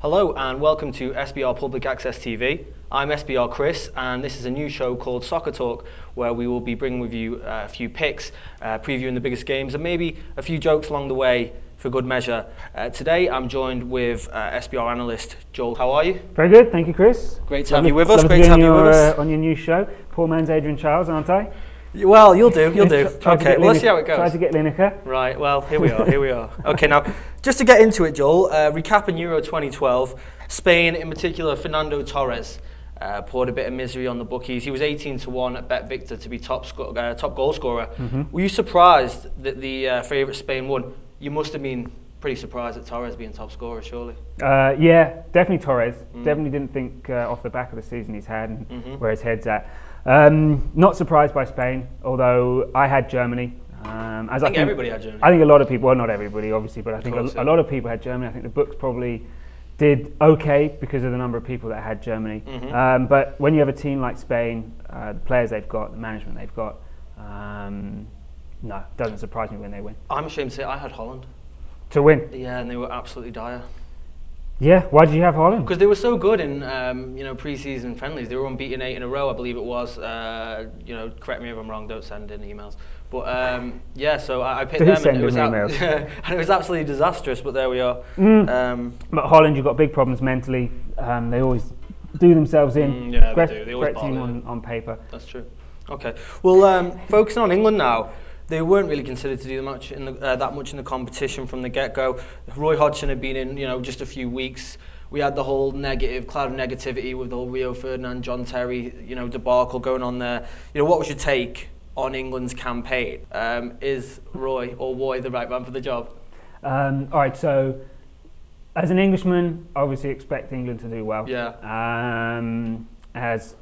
Hello and welcome to SBR Public Access TV. I'm SBR Chris and this is a new show called Soccer Talk where we will be bringing with you a few picks, previewing the biggest games and maybe a few jokes along the way for good measure. Today I'm joined with SBR analyst Joel. How are you? Very good, thank you Chris. Great to have you with us. Great to have you with us. On your new show. Poor man's Adrian Charles, aren't I? Well, you'll do. Okay, well, let's see how it goes. Try to get Lineker. Right, well, here we are. Okay, now, just to get into it, Joel, recapping Euro 2012, Spain, in particular, Fernando Torres, poured a bit of misery on the bookies. He was 18-1 at Bet Victor to be top goal scorer. Were you surprised that the favourite Spain won? You must have been pretty surprised at Torres being top scorer, surely. Yeah, definitely Torres. Definitely didn't think off the back of the season he's had and where his head's at. Not surprised by Spain, although I had Germany. I think everybody had Germany. I think a lot of people, well not everybody obviously, but I think a lot of people had Germany. I think the books probably did okay because of the number of people that had Germany. But when you have a team like Spain, the players they've got, the management they've got, no, it doesn't surprise me when they win. I'm ashamed to say I had Holland. To win? Yeah, and they were absolutely dire. Yeah, why did you have Holland? Because they were so good in pre-season friendlies. They were unbeaten 8 in a row, I believe it was. Correct me if I'm wrong. Don't send in emails. But yeah, so I picked them, and it was absolutely disastrous. But there we are. But Holland, you've got big problems mentally. They always do themselves in. Yeah, they do. They always great team on paper. That's true. Okay. Well, focusing on England now. They weren't really considered to do that much in the competition from the get-go. Roy Hodgson had been in, just a few weeks. We had the whole cloud of negativity with the whole Rio Ferdinand, John Terry, debacle going on there. What was your take on England's campaign? Is Roy or Roy the right man for the job? All right, so as an Englishman, obviously expect England to do well. Yeah. As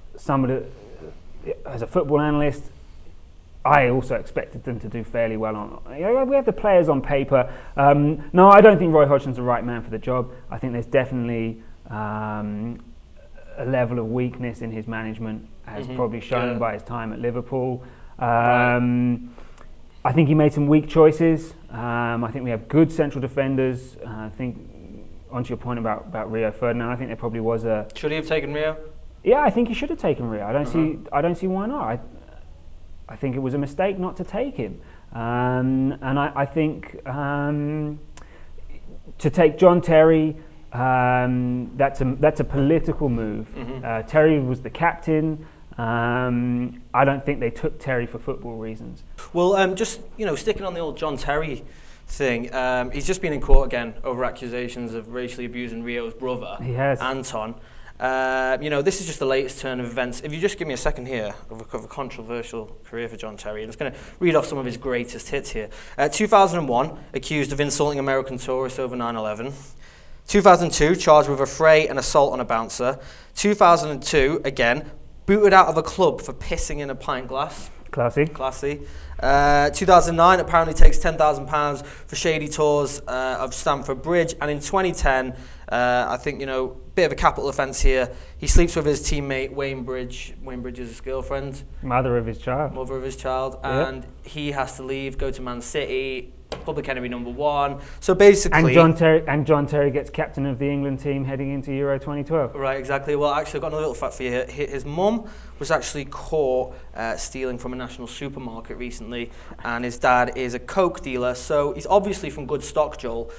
a football analyst, I also expected them to do fairly well we have the players on paper. No, I don't think Roy Hodgson's the right man for the job. I think there's definitely a level of weakness in his management, as probably shown by his time at Liverpool. I think he made some weak choices. I think we have good central defenders. I think, onto your point about Rio Ferdinand, I think there probably was a... Should he have taken Rio? Yeah, I think he should have taken Rio. I don't see why not. I think it was a mistake not to take him, and I think to take John Terry, that's a political move. Terry was the captain. I don't think they took Terry for football reasons. Well, just sticking on the old John Terry thing, he's just been in court again over accusations of racially abusing Rio's brother, he has. Anton. This is just the latest turn of events. If you just give me a second here of a controversial career for John Terry, I'm just going to read off some of his greatest hits here. 2001, accused of insulting American tourists over 9/11. 2002, charged with affray and assault on a bouncer. 2002, again, booted out of a club for pissing in a pint glass. Classy. 2009, apparently takes £10,000 for shady tours of Stamford Bridge. And in 2010, I think, bit of a capital offence here. He sleeps with his teammate Wayne Bridge. Wayne Bridge's girlfriend. Mother of his child. And he has to leave, go to Man City. Public enemy number 1. So basically... And John Terry gets captain of the England team heading into Euro 2012. Right, exactly. Well, actually, I've got another little fact for you here. His mum was actually caught stealing from a national supermarket recently, and his dad is a coke dealer, so he's obviously from good stock, Joel.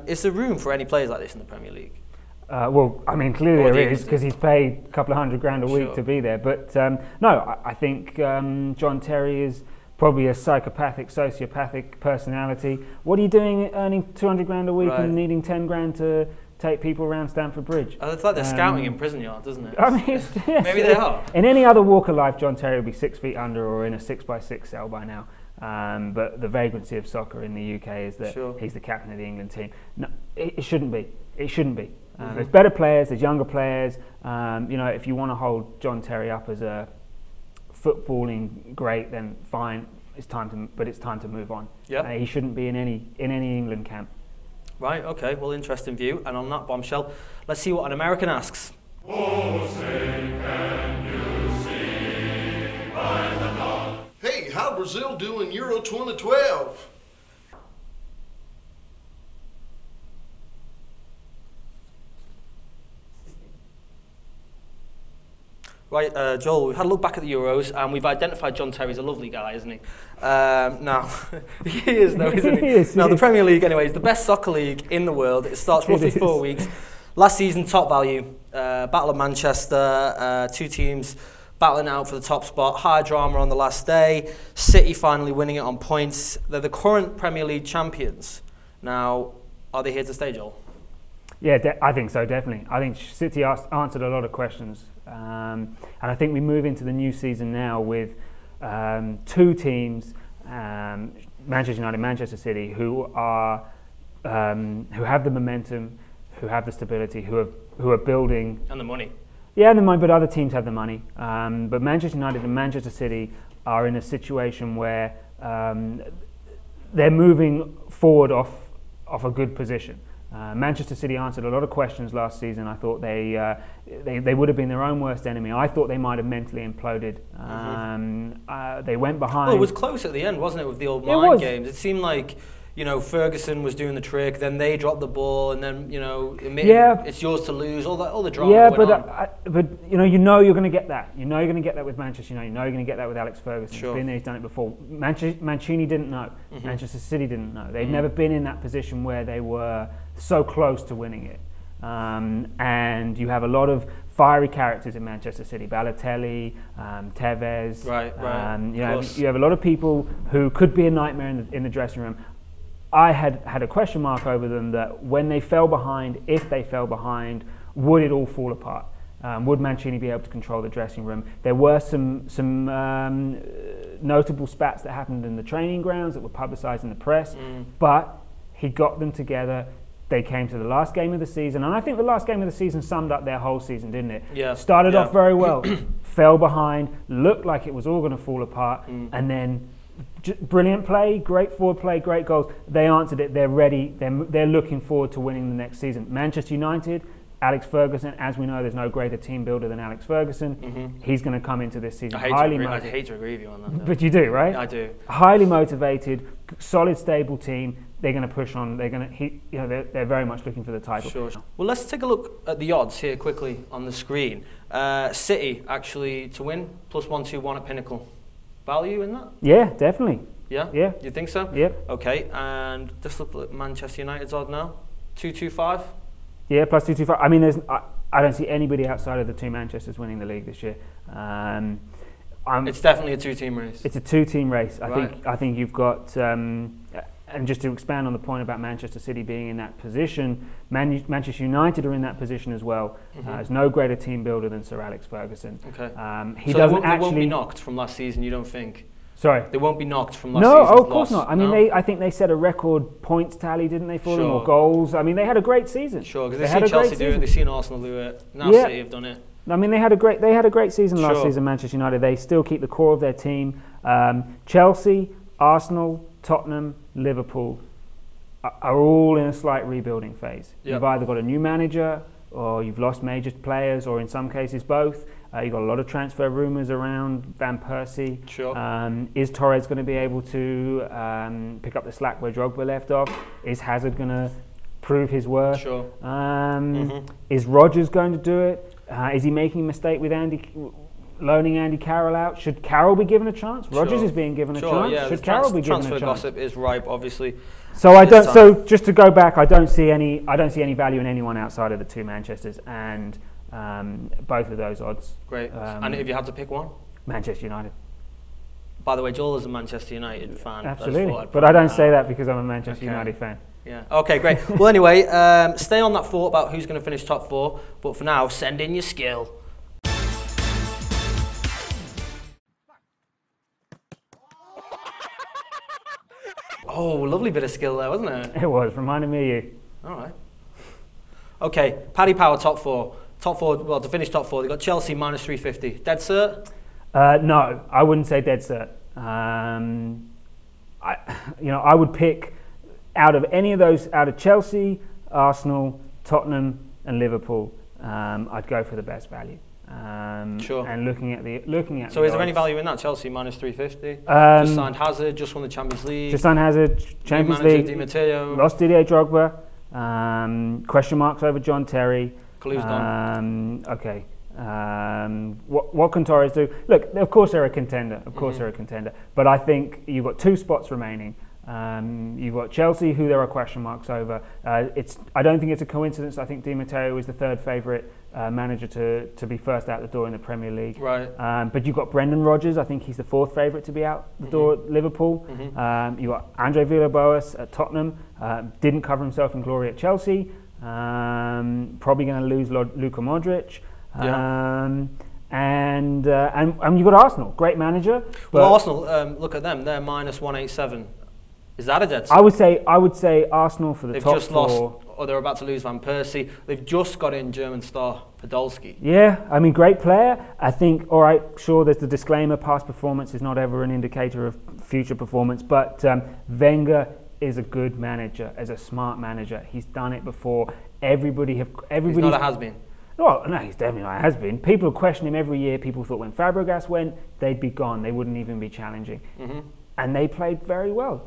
Is there room for any players like this in the Premier League? Well, I mean, clearly there is, because he's paid a couple of $100,000 a week to be there. But no, I think John Terry is probably a sociopathic personality. What are you doing earning $200,000 a week and needing $10,000 to take people around Stamford Bridge? It's like they're scouting in prison yards, isn't it? I mean, maybe they are. In any other walk of life, John Terry would be 6 feet under or in a 6x6 cell by now. But the vagrancy of soccer in the UK is that he's the captain of the England team. No, it shouldn't be. It shouldn't be. There's better players, there's younger players. If you want to hold John Terry up as a footballing great, then fine. It's time to move on. Yeah. He shouldn't be in any England camp. Right. Okay. Well, interesting view. And on that bombshell, let's see what an American asks. Oh, say, can you see by the dawn? Hey, how Brazil do in Euro 2012? Right, Joel, we've had a look back at the Euros and we've identified John Terry's a lovely guy, isn't he? Now, he is though, isn't he? He is, now, he the is. Premier League, anyway, is the best soccer league in the world. It starts roughly 4 weeks. Last season, top value, Battle of Manchester, two teams battling out for the top spot, high drama on the last day, City finally winning it on points. They're the current Premier League champions. Now, are they here to stay, Joel? Yeah, I think so, definitely. I think City answered a lot of questions. And I think we move into the new season now with two teams, Manchester United, Manchester City, who have the momentum, who have the stability, who are building And the money. Yeah, and the money, but other teams have the money. But Manchester United and Manchester City are in a situation where they're moving forward off a good position. Manchester City answered a lot of questions last season. I thought they would have been their own worst enemy. I thought they might have mentally imploded. They went behind. Well, it was close at the end, wasn't it, with the old mind games? It seemed like, you know, Ferguson was doing the trick, then they dropped the ball, and then, you know, it's yours to lose. All the drama. Yeah, went on. But you know you're going to get that. You know you're going to get that with Manchester United. You know you're going to get that with Alex Ferguson. Sure. He's been there, he's done it before. Mancini didn't know. Manchester City didn't know. They'd never been in that position where they were so close to winning it. And you have a lot of fiery characters in Manchester City. Balotelli, Tevez. Right. You have a lot of people who could be a nightmare in the dressing room. I had a question mark over them that when they fell behind, if they fell behind, would it all fall apart? Would Mancini be able to control the dressing room? There were some notable spats that happened in the training grounds that were publicised in the press, but he got them together. They came to the last game of the season, and I think the last game of the season summed up their whole season, didn't it? Yeah. Started off very well, fell behind, looked like it was all going to fall apart, and then brilliant play, great forward play, great goals. They answered it. They're ready. They're looking forward to winning the next season. Manchester United, Alex Ferguson. As we know, there's no greater team builder than Alex Ferguson. He's going to come into this season highly motivated. I hate to agree with you on that, though. But you do, right? I do. Highly motivated, solid, stable team. They're going to push on. They're very much looking for the title. Sure. Well, let's take a look at the odds here quickly on the screen. City actually to win +121 at Pinnacle. Value in that? Yeah, definitely. Yeah? Yeah. You think so? Yep. Okay, and just look at Manchester United's odd now. 225? Yeah, +225. I mean, I don't see anybody outside of the two Manchesters winning the league this year. It's definitely a two-team race. It's a two-team race. Right. I think you've got, and just to expand on the point about Manchester City being in that position, Manchester United are in that position as well. There's no greater team builder than Sir Alex Ferguson. Okay. They won't be knocked from last season, you don't think? Sorry? They won't be knocked from last season? No, of course not. I mean, I think they set a record points tally, didn't they, for them, or goals? I mean, they had a great season. Sure, because they've seen Chelsea do it, they've seen Arsenal do it, now City have done it. I mean, they had a great season last season, Manchester United. They still keep the core of their team. Chelsea, Arsenal, Tottenham, Liverpool are all in a slight rebuilding phase. Yep. You've either got a new manager, or you've lost major players, or in some cases both. You've got a lot of transfer rumours around Van Persie. Sure. Is Torres going to be able to pick up the slack where Drogba left off? Is Hazard going to prove his worth? Sure. Is Rodgers going to do it? Is he making a mistake with loaning Andy Carroll out? Should Carroll be given a chance? Rodgers is being given a chance. Yeah, should Carroll be given a chance? Transfer gossip is ripe, obviously. So So just to go back, I don't see any value in anyone outside of the two Manchesters, and both of those odds. Great. And if you had to pick one? Manchester United. By the way, Joel is a Manchester United fan. Absolutely. But I don't say that because I'm a Manchester United fan. Yeah. Okay, great. Well, anyway, stay on that thought about who's going to finish top four. But for now, send in your skill. Oh, lovely bit of skill there, wasn't it? It was. Reminded me of you. All right. Okay, Paddy Power top four. Well, to finish top four, they've got Chelsea -350. Dead cert? No, I wouldn't say dead cert. I would pick out of any of those, out of Chelsea, Arsenal, Tottenham, and Liverpool. I'd go for the best value. Sure. And looking at. So, is there any value in that? Chelsea -350. Just signed Hazard. Just won the Champions League. Just signed Hazard. Champions League. Di Matteo. Lost Didier Drogba. Question marks over John Terry. Kalu's done. Okay. What can Torres do? Look, of course they're a contender. Of course they're a contender. But I think you've got 2 spots remaining. You've got Chelsea, who there are question marks over. I don't think it's a coincidence. I think Di Matteo is the 3rd favourite manager to be first out the door in the Premier League. Right. But you've got Brendan Rodgers. I think he's the 4th favourite to be out the door at Liverpool. You've got Andre Villa Boas at Tottenham. Didn't cover himself in glory at Chelsea. Probably going to lose Luka Modric. And you've got Arsenal, great manager. Well, Arsenal, look at them. They're minus 187. Is that a dead set? I would say Arsenal for the They've top just 4. lost, or they're about to lose Van Persie. They've just got in German star Podolski. Yeah, I mean, great player. I think, all right, sure, there's the disclaimer, past performance is not ever an indicator of future performance, but Wenger is a good manager, as a smart manager. He's done it before. Everybody's not a has-been. No, he's definitely not a has-been. People question him every year. People thought when Fabregas went, they'd be gone. They wouldn't even be challenging. And they played very well.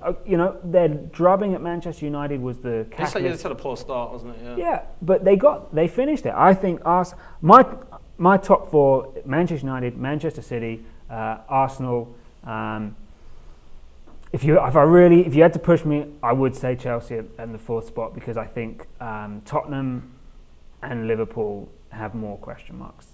Their drubbing at Manchester United was the catalyst. They just had a poor start, wasn't it? Yeah, but they finished it. I think my top 4: Manchester United, Manchester City, Arsenal. If you had to push me, I would say Chelsea at the 4th spot, because I think Tottenham and Liverpool have more question marks.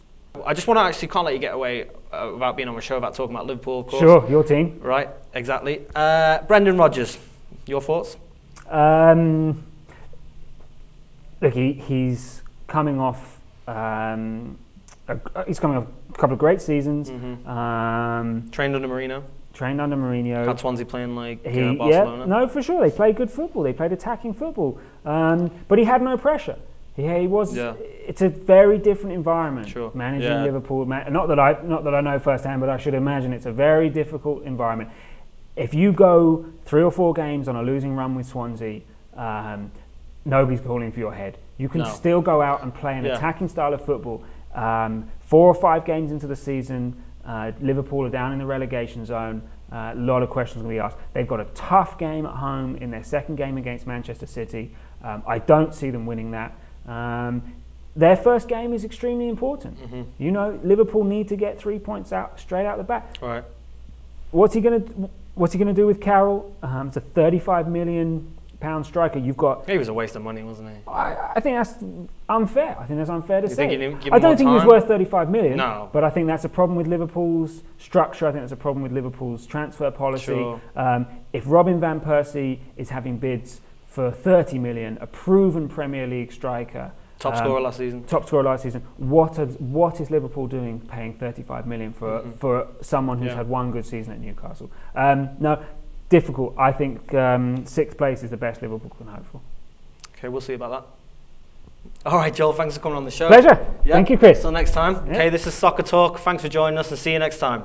I just want to can't let you get away without being on my show about talking about Liverpool, of course. Sure, your team. Right, exactly. Brendan Rodgers, your thoughts? Look, he's coming off. He's coming off a couple of great seasons. Trained under Mourinho. Had Swansea playing like Barcelona. Yeah, no, for sure. They played good football. They played attacking football. But he had no pressure. He was. Yeah. It's a very different environment. Sure. Managing Liverpool. Not that I know firsthand, but I should imagine it's a very difficult environment. If you go 3 or 4 games on a losing run with Swansea, nobody's calling for your head. You can still go out and play an attacking style of football. 4 or 5 games into the season, Liverpool are down in the relegation zone. A lot of questions going to be asked. They've got a tough game at home in their 2nd game against Manchester City. I don't see them winning that. Their first game is extremely important. Liverpool need to get 3 points out straight out the back. Right. What's he going to do with Carroll? It's a £35 million striker. He was a waste of money, wasn't he? I think that's unfair. I think that's unfair to say. I don't think he was worth 35 million. No. But I think that's a problem with Liverpool's structure. I think that's a problem with Liverpool's transfer policy. Sure. If Robin van Persie is having bids for 30 million, a proven Premier League striker, top scorer last season. What is Liverpool doing paying 35 million for someone who's had 1 good season at Newcastle? No, difficult. I think 6th place is the best Liverpool can hope for. Okay, we'll see about that. All right, Joel, thanks for coming on the show. Pleasure. Thank you, Chris. Till next time. Okay, this is Soccer Talk. Thanks for joining us, and see you next time.